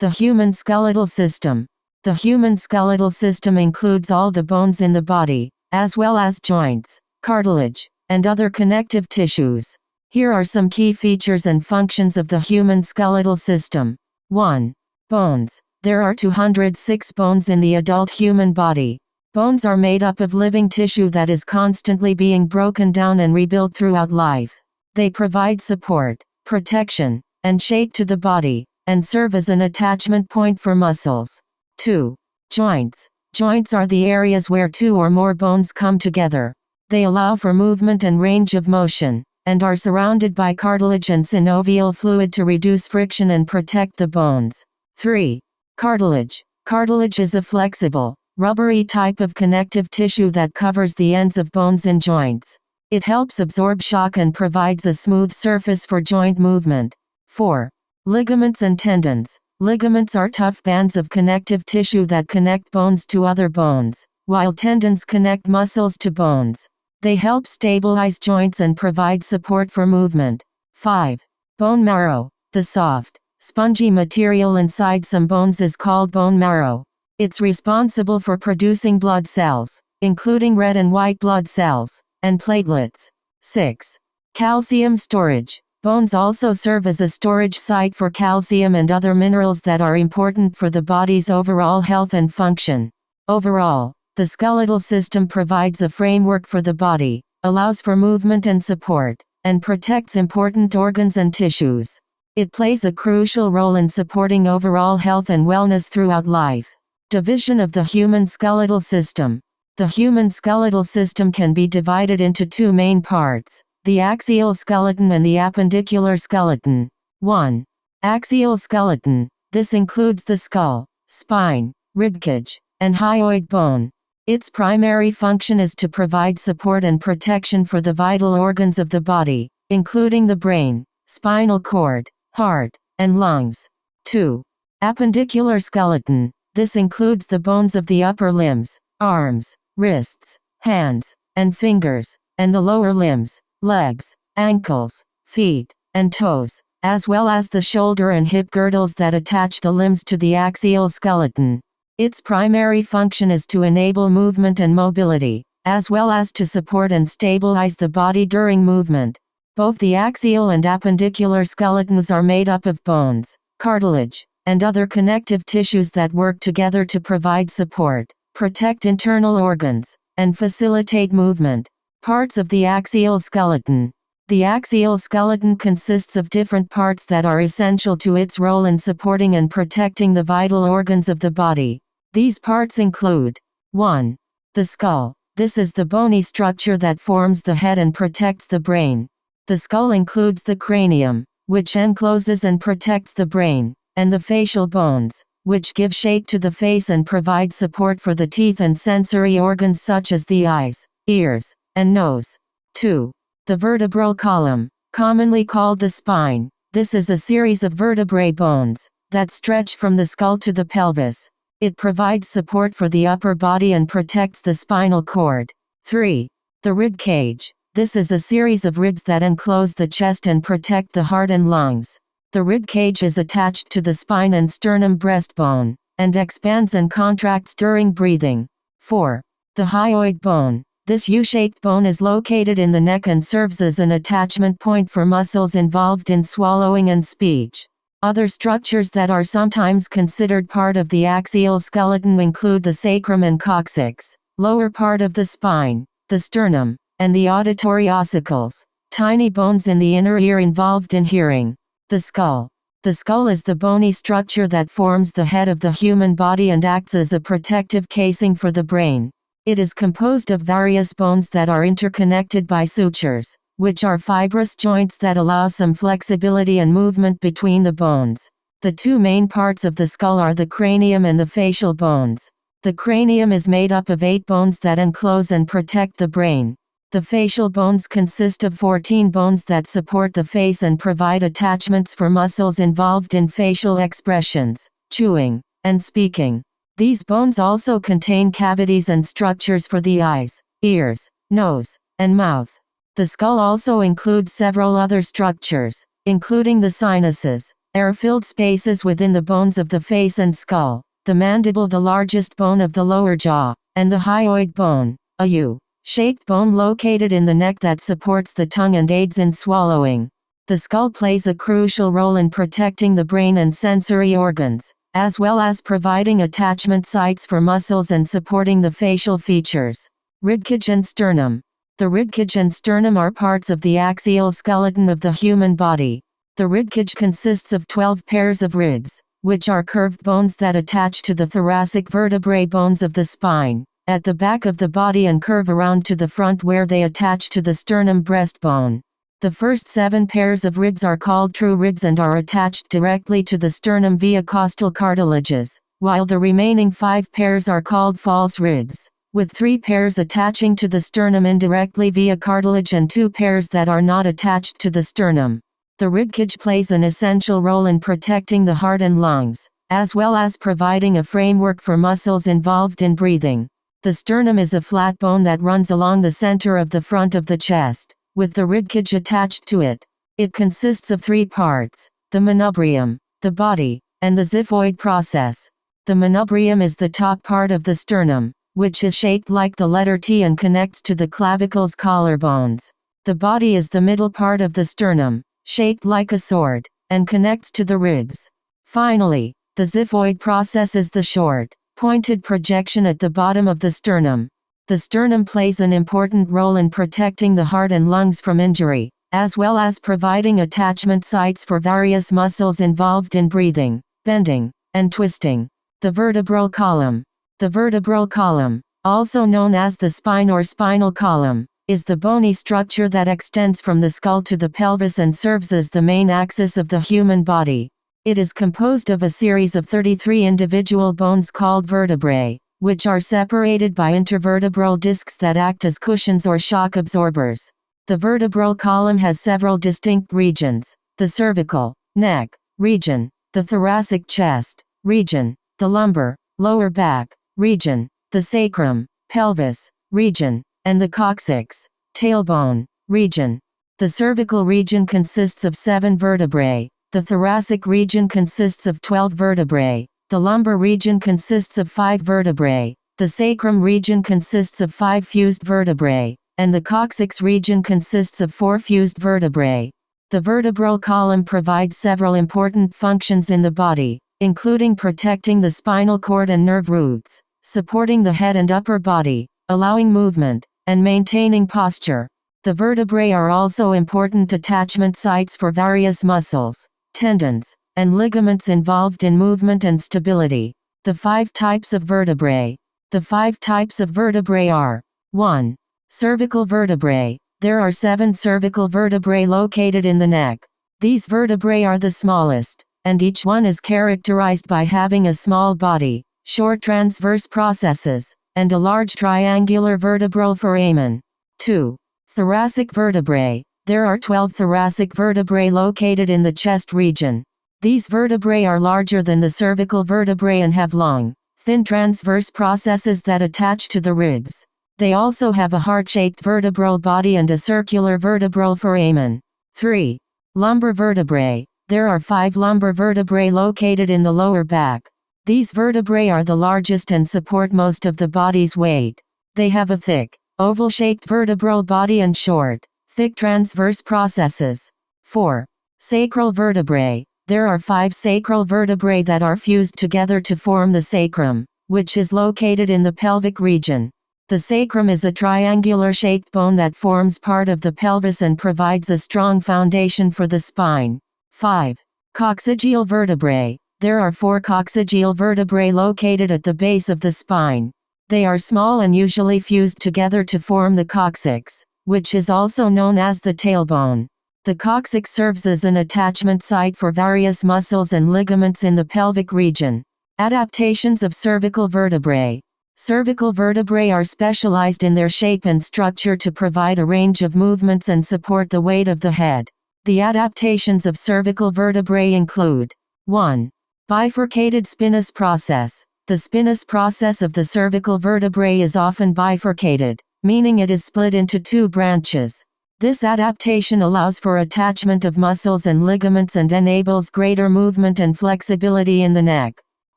The human skeletal system. The human skeletal system includes all the bones in the body, as well as joints, cartilage, and other connective tissues. Here are some key features and functions of the human skeletal system. 1. Bones. There are 206 bones in the adult human body. Bones are made up of living tissue that is constantly being broken down and rebuilt throughout life. They provide support, protection, and shape to the body, and serve as an attachment point for muscles. 2. Joints. Joints are the areas where two or more bones come together. They allow for movement and range of motion, and are surrounded by cartilage and synovial fluid to reduce friction and protect the bones. 3. Cartilage. Cartilage is a flexible, rubbery type of connective tissue that covers the ends of bones and joints. It helps absorb shock and provides a smooth surface for joint movement. 4. Ligaments and tendons. Ligaments are tough bands of connective tissue that connect bones to other bones, while tendons connect muscles to bones. They help stabilize joints and provide support for movement. 5. Bone marrow. The soft, spongy material inside some bones is called bone marrow. It's responsible for producing blood cells, including red and white blood cells, and platelets. 6. Calcium storage. Bones also serve as a storage site for calcium and other minerals that are important for the body's overall health and function. Overall, the skeletal system provides a framework for the body, allows for movement and support, and protects important organs and tissues. It plays a crucial role in supporting overall health and wellness throughout life. Division of the human skeletal system. The human skeletal system can be divided into two main parts: the axial skeleton and the appendicular skeleton. 1. Axial skeleton. This includes the skull, spine, ribcage, and hyoid bone. Its primary function is to provide support and protection for the vital organs of the body, including the brain, spinal cord, heart, and lungs. 2. Appendicular skeleton. This includes the bones of the upper limbs, arms, wrists, hands, and fingers, and the lower limbs, legs, ankles, feet, and toes, as well as the shoulder and hip girdles that attach the limbs to the axial skeleton. Its primary function is to enable movement and mobility, as well as to support and stabilize the body during movement. Both the axial and appendicular skeletons are made up of bones, cartilage, and other connective tissues that work together to provide support, protect internal organs, and facilitate movement. Parts of the axial skeleton. The axial skeleton consists of different parts that are essential to its role in supporting and protecting the vital organs of the body. These parts include: 1. The skull. This is the bony structure that forms the head and protects the brain. The skull includes the cranium, which encloses and protects the brain, and the facial bones, which give shape to the face and provide support for the teeth and sensory organs such as the eyes, ears, and nose. 2. The vertebral column, commonly called the spine. This is a series of vertebrae bones that stretch from the skull to the pelvis. It provides support for the upper body and protects the spinal cord. 3. The rib cage. This is a series of ribs that enclose the chest and protect the heart and lungs. The rib cage is attached to the spine and sternum breastbone, and expands and contracts during breathing. 4. The hyoid bone. This U-shaped bone is located in the neck and serves as an attachment point for muscles involved in swallowing and speech. Other structures that are sometimes considered part of the axial skeleton include the sacrum and coccyx, lower part of the spine, the sternum, and the auditory ossicles, tiny bones in the inner ear involved in hearing. The skull. The skull is the bony structure that forms the head of the human body and acts as a protective casing for the brain. It is composed of various bones that are interconnected by sutures, which are fibrous joints that allow some flexibility and movement between the bones. The two main parts of the skull are the cranium and the facial bones. The cranium is made up of 8 bones that enclose and protect the brain. The facial bones consist of 14 bones that support the face and provide attachments for muscles involved in facial expressions, chewing, and speaking. These bones also contain cavities and structures for the eyes, ears, nose, and mouth. The skull also includes several other structures, including the sinuses, Air-filled spaces within the bones of the face and skull. The mandible, the largest bone of the lower jaw, and the hyoid bone, a U-shaped bone located in the neck that supports the tongue and aids in swallowing. The skull plays a crucial role in protecting the brain and sensory organs, as well as providing attachment sites for muscles and supporting the facial features. Ribcage and sternum. The ribcage and sternum are parts of the axial skeleton of the human body. The ribcage consists of 12 pairs of ribs, which are curved bones that attach to the thoracic vertebrae bones of the spine, at the back of the body and curve around to the front where they attach to the sternum breastbone. The first 7 pairs of ribs are called true ribs and are attached directly to the sternum via costal cartilages, while the remaining 5 pairs are called false ribs, with 3 pairs attaching to the sternum indirectly via cartilage and 2 pairs that are not attached to the sternum. The ribcage plays an essential role in protecting the heart and lungs, as well as providing a framework for muscles involved in breathing. The sternum is a flat bone that runs along the center of the front of the chest, with the ribcage attached to it. It consists of 3 parts: the manubrium, the body, and the xiphoid process. The manubrium is the top part of the sternum, which is shaped like the letter T and connects to the clavicles collarbones. The body is the middle part of the sternum, shaped like a sword, and connects to the ribs. Finally, the xiphoid process is the short, pointed projection at the bottom of the sternum. The sternum plays an important role in protecting the heart and lungs from injury, as well as providing attachment sites for various muscles involved in breathing, bending, and twisting. The vertebral column. The vertebral column, also known as the spine or spinal column, is the bony structure that extends from the skull to the pelvis and serves as the main axis of the human body. It is composed of a series of 33 individual bones called vertebrae, which are separated by intervertebral discs that act as cushions or shock absorbers. The vertebral column has several distinct regions: the cervical, neck, region, the thoracic chest, region, the lumbar, lower back, region, the sacrum, pelvis, region, and the coccyx, tailbone, region. The cervical region consists of 7 vertebrae, the thoracic region consists of 12 vertebrae, the lumbar region consists of 5 vertebrae, the sacrum region consists of 5 fused vertebrae, and the coccyx region consists of 4 fused vertebrae. The vertebral column provides several important functions in the body, including protecting the spinal cord and nerve roots, supporting the head and upper body, allowing movement, and maintaining posture. The vertebrae are also important attachment sites for various muscles, tendons, and ligaments involved in movement and stability. The 5 types of vertebrae. The 5 types of vertebrae are: 1. Cervical vertebrae. There are 7 cervical vertebrae located in the neck. These vertebrae are the smallest, and each one is characterized by having a small body, short transverse processes, and a large triangular vertebral foramen. 2. Thoracic vertebrae. There are 12 thoracic vertebrae located in the chest region. These vertebrae are larger than the cervical vertebrae and have long, thin transverse processes that attach to the ribs. They also have a heart-shaped vertebral body and a circular vertebral foramen. 3. Lumbar vertebrae. There are 5 lumbar vertebrae located in the lower back. These vertebrae are the largest and support most of the body's weight. They have a thick, oval-shaped vertebral body and short, thick transverse processes. 4. Sacral vertebrae. There are 5 sacral vertebrae that are fused together to form the sacrum, which is located in the pelvic region. The sacrum is a triangular-shaped bone that forms part of the pelvis and provides a strong foundation for the spine. 5. Coccygeal vertebrae. There are 4 coccygeal vertebrae located at the base of the spine. They are small and usually fused together to form the coccyx, which is also known as the tailbone. The coccyx serves as an attachment site for various muscles and ligaments in the pelvic region. Adaptations of cervical vertebrae. Cervical vertebrae are specialized in their shape and structure to provide a range of movements and support the weight of the head. The adaptations of cervical vertebrae include: 1. Bifurcated spinous process. The spinous process of the cervical vertebrae is often bifurcated, meaning it is split into 2 branches. This adaptation allows for attachment of muscles and ligaments and enables greater movement and flexibility in the neck.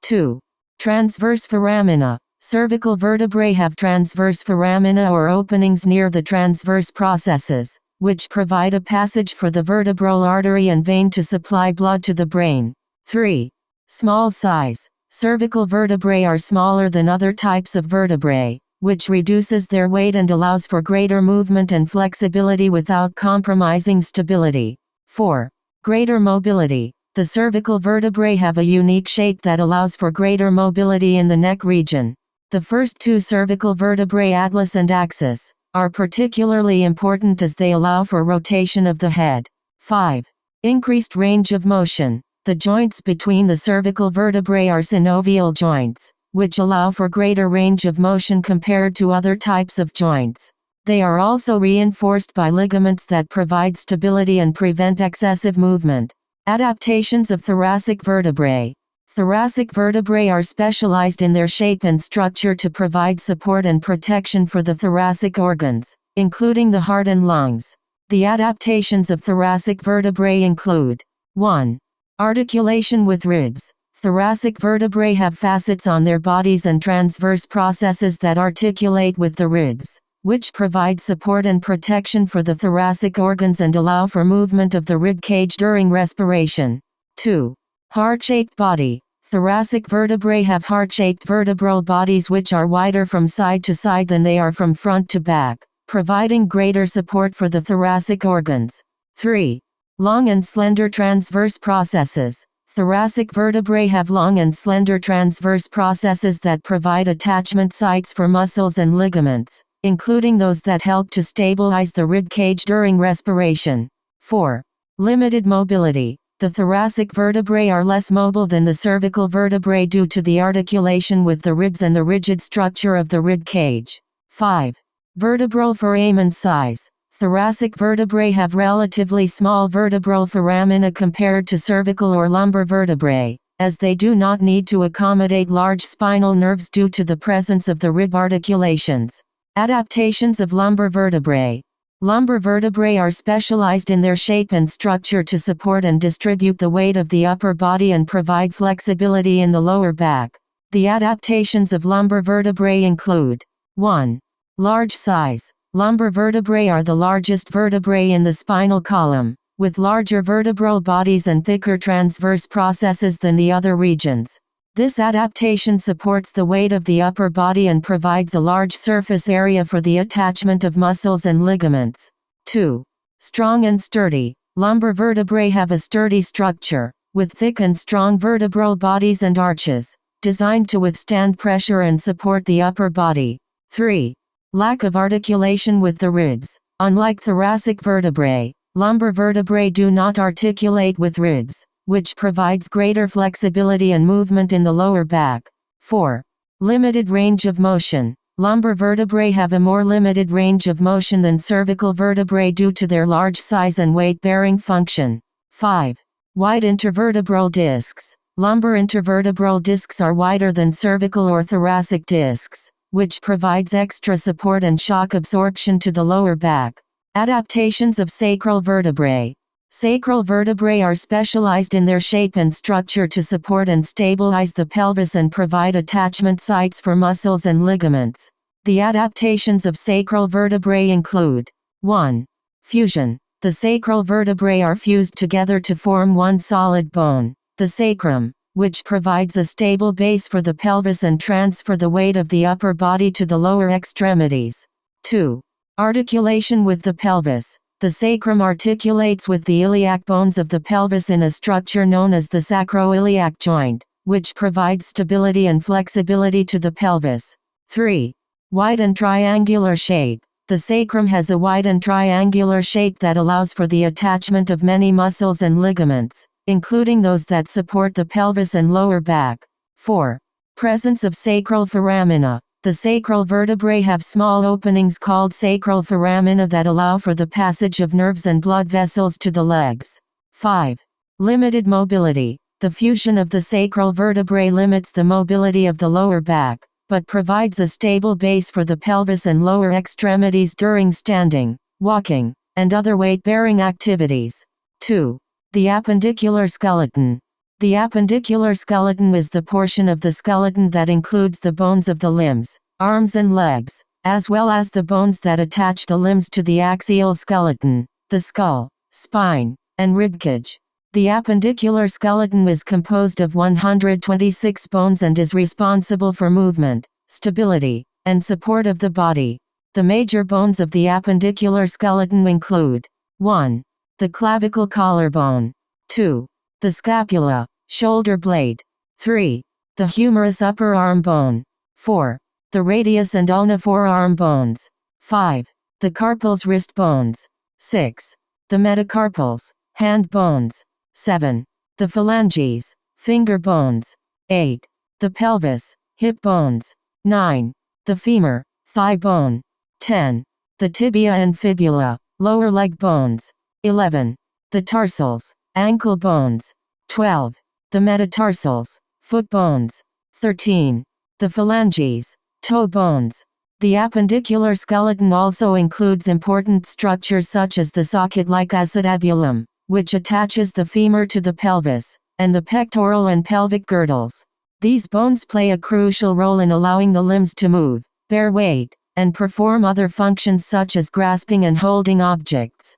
2. Transverse foramina. Cervical vertebrae have transverse foramina or openings near the transverse processes, which provide a passage for the vertebral artery and vein to supply blood to the brain. 3. Small size. Cervical vertebrae are smaller than other types of vertebrae, which reduces their weight and allows for greater movement and flexibility without compromising stability. 4. Greater mobility. The cervical vertebrae have a unique shape that allows for greater mobility in the neck region. The first two cervical vertebrae, atlas and axis, are particularly important as they allow for rotation of the head. 5. Increased range of motion. The joints between the cervical vertebrae are synovial joints, which allow for greater range of motion compared to other types of joints. They are also reinforced by ligaments that provide stability and prevent excessive movement. Adaptations of thoracic vertebrae. Thoracic vertebrae are specialized in their shape and structure to provide support and protection for the thoracic organs, including the heart and lungs. The adaptations of thoracic vertebrae include 1. Articulation with ribs. Thoracic vertebrae have facets on their bodies and transverse processes that articulate with the ribs, which provide support and protection for the thoracic organs and allow for movement of the rib cage during respiration. 2. Heart-shaped body. Thoracic vertebrae have heart-shaped vertebral bodies which are wider from side to side than they are from front to back, providing greater support for the thoracic organs. 3. Long and slender transverse processes. Thoracic vertebrae have long and slender transverse processes that provide attachment sites for muscles and ligaments, including those that help to stabilize the rib cage during respiration. 4. Limited mobility. The thoracic vertebrae are less mobile than the cervical vertebrae due to the articulation with the ribs and the rigid structure of the rib cage. 5. Vertebral foramen size. Thoracic vertebrae have relatively small vertebral foramina compared to cervical or lumbar vertebrae, as they do not need to accommodate large spinal nerves due to the presence of the rib articulations. Adaptations of lumbar vertebrae. Lumbar vertebrae are specialized in their shape and structure to support and distribute the weight of the upper body and provide flexibility in the lower back. The adaptations of lumbar vertebrae include 1. Large size. Lumbar vertebrae are the largest vertebrae in the spinal column, with larger vertebral bodies and thicker transverse processes than the other regions. This adaptation supports the weight of the upper body and provides a large surface area for the attachment of muscles and ligaments. 2. Strong and sturdy. Lumbar vertebrae have a sturdy structure, with thick and strong vertebral bodies and arches, designed to withstand pressure and support the upper body. 3. Lack of articulation with the ribs. Unlike thoracic vertebrae, lumbar vertebrae do not articulate with ribs, which provides greater flexibility and movement in the lower back. 4. Limited range of motion. Lumbar vertebrae have a more limited range of motion than cervical vertebrae due to their large size and weight-bearing function. 5. Wide intervertebral discs. Lumbar intervertebral discs are wider than cervical or thoracic discs, which provides extra support and shock absorption to the lower back. Adaptations of sacral vertebrae. Sacral vertebrae are specialized in their shape and structure to support and stabilize the pelvis and provide attachment sites for muscles and ligaments. The adaptations of sacral vertebrae include 1. Fusion. The sacral vertebrae are fused together to form one solid bone, the sacrum, which provides a stable base for the pelvis and transfer the weight of the upper body to the lower extremities. 2. Articulation with the pelvis. The sacrum articulates with the iliac bones of the pelvis in a structure known as the sacroiliac joint, which provides stability and flexibility to the pelvis. 3. Wide and triangular shape. The sacrum has a wide and triangular shape that allows for the attachment of many muscles and ligaments, including those that support the pelvis and lower back. 4. Presence of sacral foramina. The sacral vertebrae have small openings called sacral foramina that allow for the passage of nerves and blood vessels to the legs. 5. Limited mobility. The fusion of the sacral vertebrae limits the mobility of the lower back, but provides a stable base for the pelvis and lower extremities during standing, walking, and other weight-bearing activities. 2. The appendicular skeleton. The appendicular skeleton is the portion of the skeleton that includes the bones of the limbs, arms and legs, as well as the bones that attach the limbs to the axial skeleton, the skull, spine, and ribcage. The appendicular skeleton is composed of 126 bones and is responsible for movement, stability, and support of the body. The major bones of the appendicular skeleton include 1. The clavicle collarbone. 2. The scapula, shoulder blade. 3. The humerus upper arm bone. 4. The radius and ulna forearm bones. 5. The carpals wrist bones. 6. The metacarpals, hand bones. 7. The phalanges, finger bones. 8. The pelvis, hip bones. 9. The femur, thigh bone. 10. The tibia and fibula, lower leg bones. 11. The tarsals, ankle bones. 12. The metatarsals, foot bones. 13. The phalanges, toe bones. The appendicular skeleton also includes important structures such as the socket-like acetabulum, which attaches the femur to the pelvis, and the pectoral and pelvic girdles. These bones play a crucial role in allowing the limbs to move, bear weight, and perform other functions such as grasping and holding objects.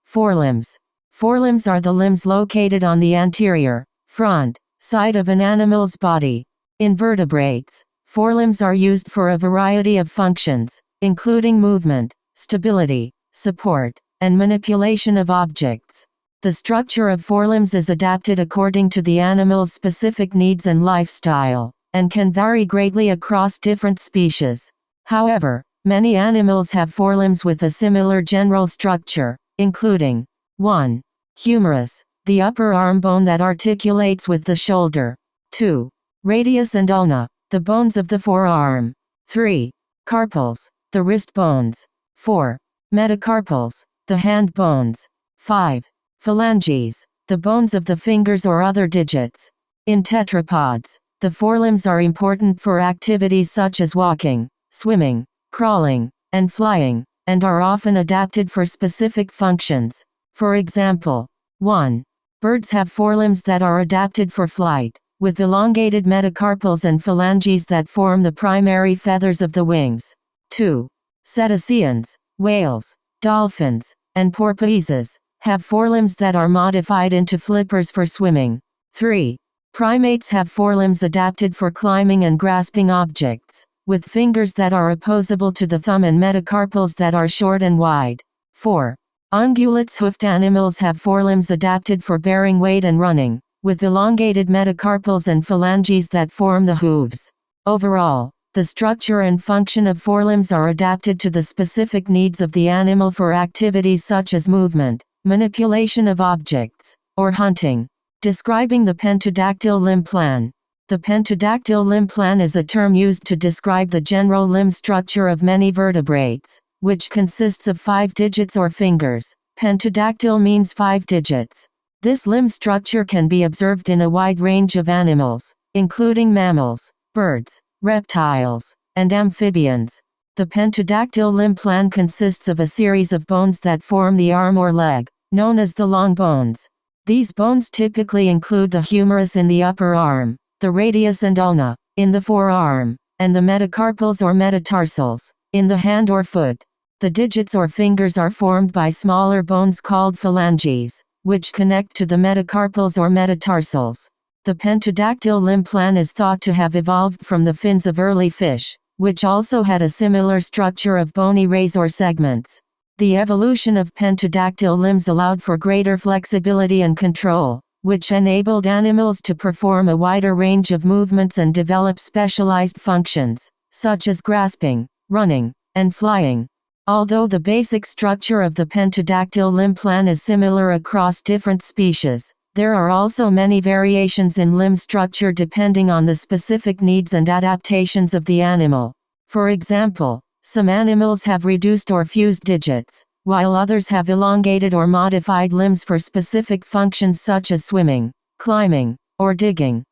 Forelimbs. Forelimbs are the limbs located on the anterior, front, side of an animal's body. In vertebrates, forelimbs are used for a variety of functions, including movement, stability, support, and manipulation of objects. The structure of forelimbs is adapted according to the animal's specific needs and lifestyle, and can vary greatly across different species. However, many animals have forelimbs with a similar general structure, including 1. Humerus, the upper arm bone that articulates with the shoulder. 2. Radius and ulna, the bones of the forearm. 3. Carpals, the wrist bones. 4. Metacarpals, the hand bones. 5. Phalanges, the bones of the fingers or other digits. In tetrapods, the forelimbs are important for activities such as walking, swimming, crawling, and flying, and are often adapted for specific functions. For example, 1. Birds have forelimbs that are adapted for flight, with elongated metacarpals and phalanges that form the primary feathers of the wings. 2. Cetaceans, whales, dolphins, and porpoises have forelimbs that are modified into flippers for swimming. 3. Primates have forelimbs adapted for climbing and grasping objects, with fingers that are opposable to the thumb and metacarpals that are short and wide. 4. Ungulates hoofed animals have forelimbs adapted for bearing weight and running, with elongated metacarpals and phalanges that form the hooves. Overall, the structure and function of forelimbs are adapted to the specific needs of the animal for activities such as movement, manipulation of objects, or hunting. Describing the pentadactyl limb plan. The pentadactyl limb plan is a term used to describe the general limb structure of many vertebrates, which consists of 5 digits or fingers. Pentadactyl means 5 digits. This limb structure can be observed in a wide range of animals, including mammals, birds, reptiles, and amphibians. The pentadactyl limb plan consists of a series of bones that form the arm or leg, known as the long bones. These bones typically include the humerus in the upper arm, the radius and ulna, in the forearm, and the metacarpals or metatarsals, in the hand or foot. The digits or fingers are formed by smaller bones called phalanges, which connect to the metacarpals or metatarsals. The pentadactyl limb plan is thought to have evolved from the fins of early fish, which also had a similar structure of bony rays or segments. The evolution of pentadactyl limbs allowed for greater flexibility and control, which enabled animals to perform a wider range of movements and develop specialized functions, such as grasping, running, and flying. Although the basic structure of the pentadactyl limb plan is similar across different species, there are also many variations in limb structure depending on the specific needs and adaptations of the animal. For example, some animals have reduced or fused digits, while others have elongated or modified limbs for specific functions such as swimming, climbing, or digging.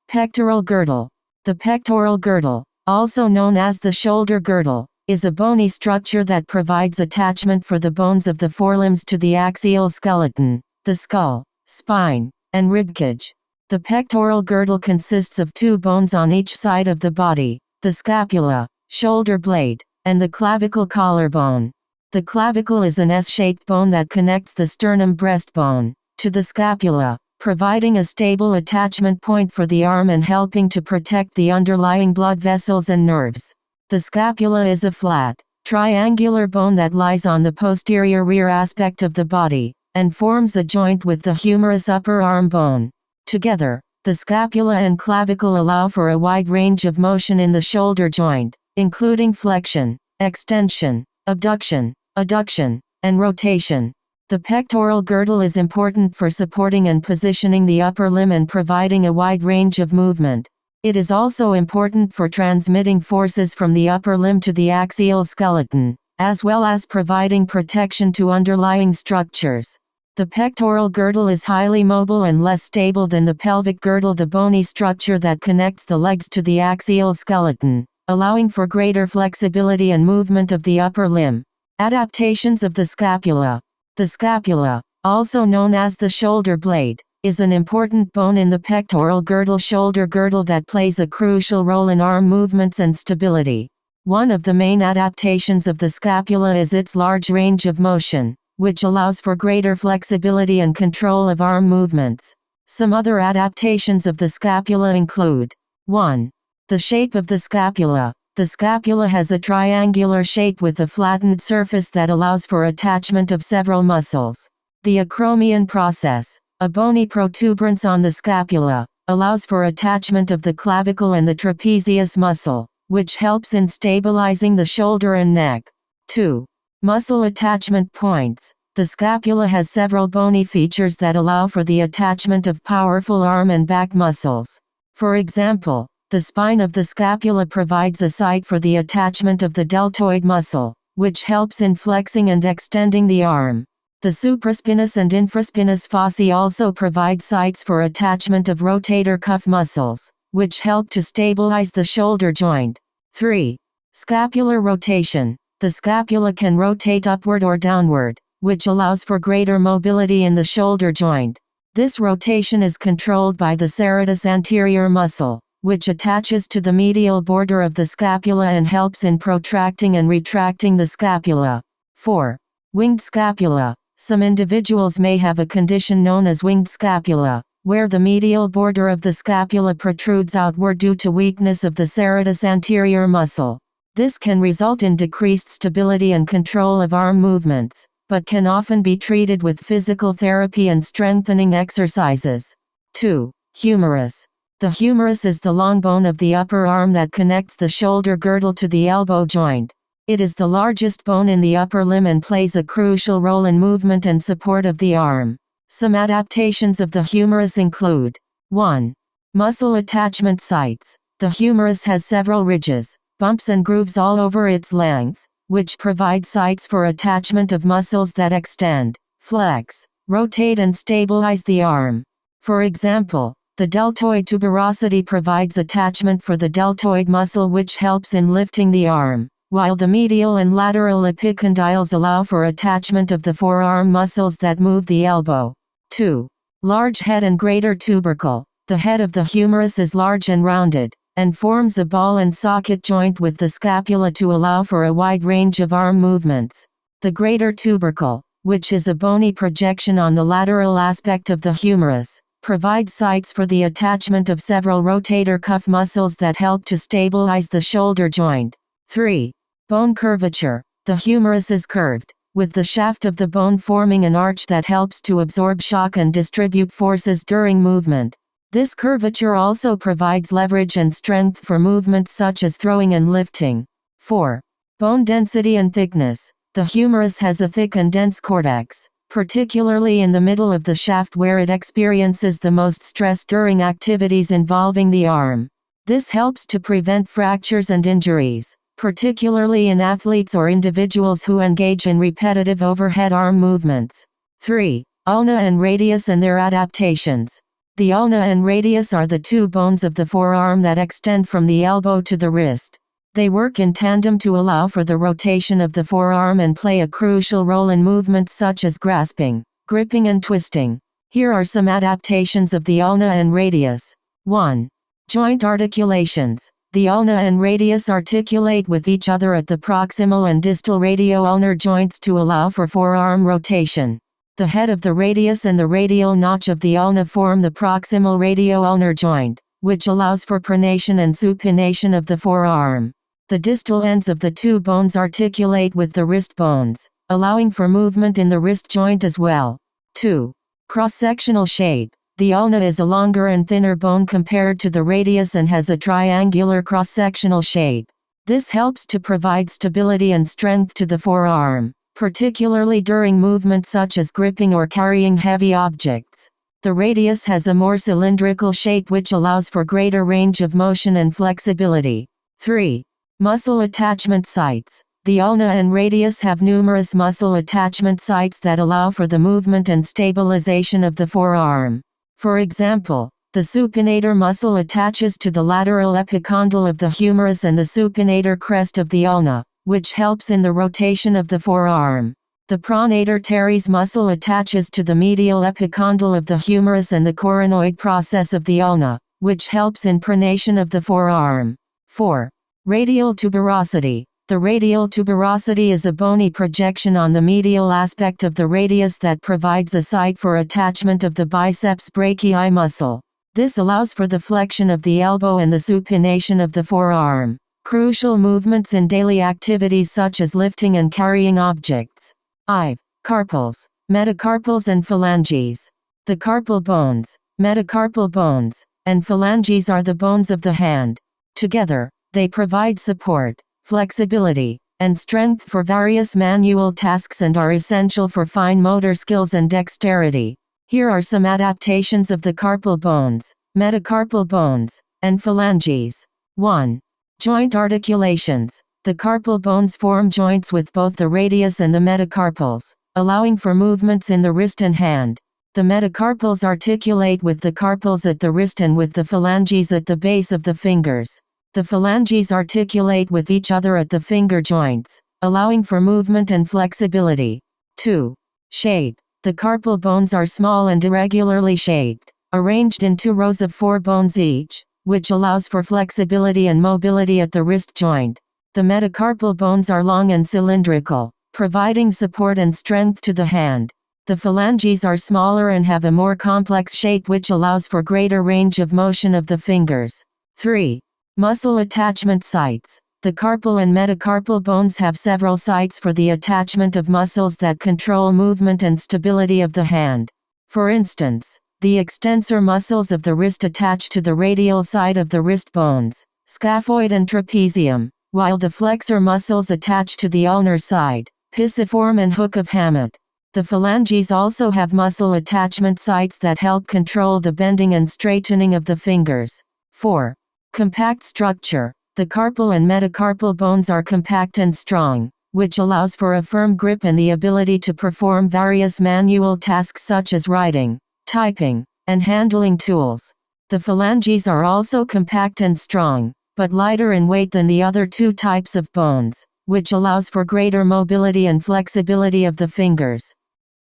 Pectoral girdle. The pectoral girdle, also known as the shoulder girdle, is a bony structure that provides attachment for the bones of the forelimbs to the axial skeleton, the skull, spine, and ribcage. The pectoral girdle consists of 2 bones on each side of the body, the scapula, shoulder blade, and the clavicle collarbone. The clavicle is an S-shaped bone that connects the sternum breastbone to the scapula, providing a stable attachment point for the arm and helping to protect the underlying blood vessels and nerves. The scapula is a flat, triangular bone that lies on the posterior rear aspect of the body, and forms a joint with the humerus upper arm bone. Together, the scapula and clavicle allow for a wide range of motion in the shoulder joint, including flexion, extension, abduction, adduction, and rotation. The pectoral girdle is important for supporting and positioning the upper limb and providing a wide range of movement. It is also important for transmitting forces from the upper limb to the axial skeleton, as well as providing protection to underlying structures. The pectoral girdle is highly mobile and less stable than the pelvic girdle, the bony structure that connects the legs to the axial skeleton, allowing for greater flexibility and movement of the upper limb. Adaptations of the scapula. The scapula, also known as the shoulder blade, is an important bone in the pectoral girdle shoulder girdle that plays a crucial role in arm movements and stability. One of the main adaptations of the scapula is its large range of motion, which allows for greater flexibility and control of arm movements. Some other adaptations of the scapula include 1. The shape of the scapula. The scapula has a triangular shape with a flattened surface that allows for attachment of several muscles. The acromion process, a bony protuberance on the scapula, allows for attachment of the clavicle and the trapezius muscle, which helps in stabilizing the shoulder and neck. 2. Muscle attachment points. The scapula has several bony features that allow for the attachment of powerful arm and back muscles. For example, the spine of the scapula provides a site for the attachment of the deltoid muscle, which helps in flexing and extending the arm. The supraspinous and infraspinous fossae also provide sites for attachment of rotator cuff muscles, which help to stabilize the shoulder joint. 3. Scapular rotation. The scapula can rotate upward or downward, which allows for greater mobility in the shoulder joint. This rotation is controlled by the serratus anterior muscle, which attaches to the medial border of the scapula and helps in protracting and retracting the scapula. 4. Winged scapula. Some individuals may have a condition known as winged scapula, where the medial border of the scapula protrudes outward due to weakness of the serratus anterior muscle. This can result in decreased stability and control of arm movements, but can often be treated with physical therapy and strengthening exercises. 2. Humerus. The humerus is the long bone of the upper arm that connects the shoulder girdle to the elbow joint. It is the largest bone in the upper limb and plays a crucial role in movement and support of the arm. Some adaptations of the humerus include 1. Muscle attachment sites. The humerus has several ridges, bumps and grooves all over its length, which provide sites for attachment of muscles that extend, flex, rotate and stabilize the arm. For example, the deltoid tuberosity provides attachment for the deltoid muscle which helps in lifting the arm, while the medial and lateral epicondyles allow for attachment of the forearm muscles that move the elbow. 2. Large head and greater tubercle. The head of the humerus is large and rounded, and forms a ball and socket joint with the scapula to allow for a wide range of arm movements. The greater tubercle, which is a bony projection on the lateral aspect of the humerus, provides sites for the attachment of several rotator cuff muscles that help to stabilize the shoulder joint. 3. Bone curvature. The humerus is curved, with the shaft of the bone forming an arch that helps to absorb shock and distribute forces during movement. This curvature also provides leverage and strength for movements such as throwing and lifting. 4. Bone density and thickness. The humerus has a thick and dense cortex, particularly in the middle of the shaft where it experiences the most stress during activities involving the arm. This helps to prevent fractures and injuries, particularly in athletes or individuals who engage in repetitive overhead arm movements. 3. Ulna and radius and their adaptations. The ulna and radius are the 2 bones of the forearm that extend from the elbow to the wrist. They work in tandem to allow for the rotation of the forearm and play a crucial role in movements such as grasping, gripping and twisting. Here are some adaptations of the ulna and radius. 1. Joint articulations. The ulna and radius articulate with each other at the proximal and distal radio-ulnar joints to allow for forearm rotation. The head of the radius and the radial notch of the ulna form the proximal radio-ulnar joint, which allows for pronation and supination of the forearm. The distal ends of the two bones articulate with the wrist bones, allowing for movement in the wrist joint as well. 2. Cross-sectional shape. The ulna is a longer and thinner bone compared to the radius and has a triangular cross-sectional shape. This helps to provide stability and strength to the forearm, particularly during movements such as gripping or carrying heavy objects. The radius has a more cylindrical shape which allows for greater range of motion and flexibility. 3. Muscle attachment sites. The ulna and radius have numerous muscle attachment sites that allow for the movement and stabilization of the forearm. For example, the supinator muscle attaches to the lateral epicondyle of the humerus and the supinator crest of the ulna, which helps in the rotation of the forearm. The pronator teres muscle attaches to the medial epicondyle of the humerus and the coronoid process of the ulna, which helps in pronation of the forearm. 4. Radial tuberosity. The radial tuberosity is a bony projection on the medial aspect of the radius that provides a site for attachment of the biceps brachii muscle. This allows for the flexion of the elbow and the supination of the forearm, crucial movements in daily activities such as lifting and carrying objects. 5. Carpals, metacarpals and phalanges. The carpal bones, metacarpal bones, and phalanges are the bones of the hand. Together, they provide support, flexibility, and strength for various manual tasks and are essential for fine motor skills and dexterity. Here are some adaptations of the carpal bones, metacarpal bones, and phalanges. 1. Joint articulations. The carpal bones form joints with both the radius and the metacarpals, allowing for movements in the wrist and hand. The metacarpals articulate with the carpals at the wrist and with the phalanges at the base of the fingers. The phalanges articulate with each other at the finger joints, allowing for movement and flexibility. 2. Shape. The carpal bones are small and irregularly shaped, arranged in 2 rows of 4 bones each, which allows for flexibility and mobility at the wrist joint. The metacarpal bones are long and cylindrical, providing support and strength to the hand. The phalanges are smaller and have a more complex shape which allows for greater range of motion of the fingers. 3. Muscle attachment sites. The carpal and metacarpal bones have several sites for the attachment of muscles that control movement and stability of the hand. For instance, the extensor muscles of the wrist attach to the radial side of the wrist bones, scaphoid and trapezium, while the flexor muscles attach to the ulnar side, pisiform and hook of Hammett. The phalanges also have muscle attachment sites that help control the bending and straightening of the fingers. 4. Compact structure. The carpal and metacarpal bones are compact and strong, which allows for a firm grip and the ability to perform various manual tasks such as writing, typing, and handling tools. The phalanges are also compact and strong, but lighter in weight than the other 2 types of bones, which allows for greater mobility and flexibility of the fingers.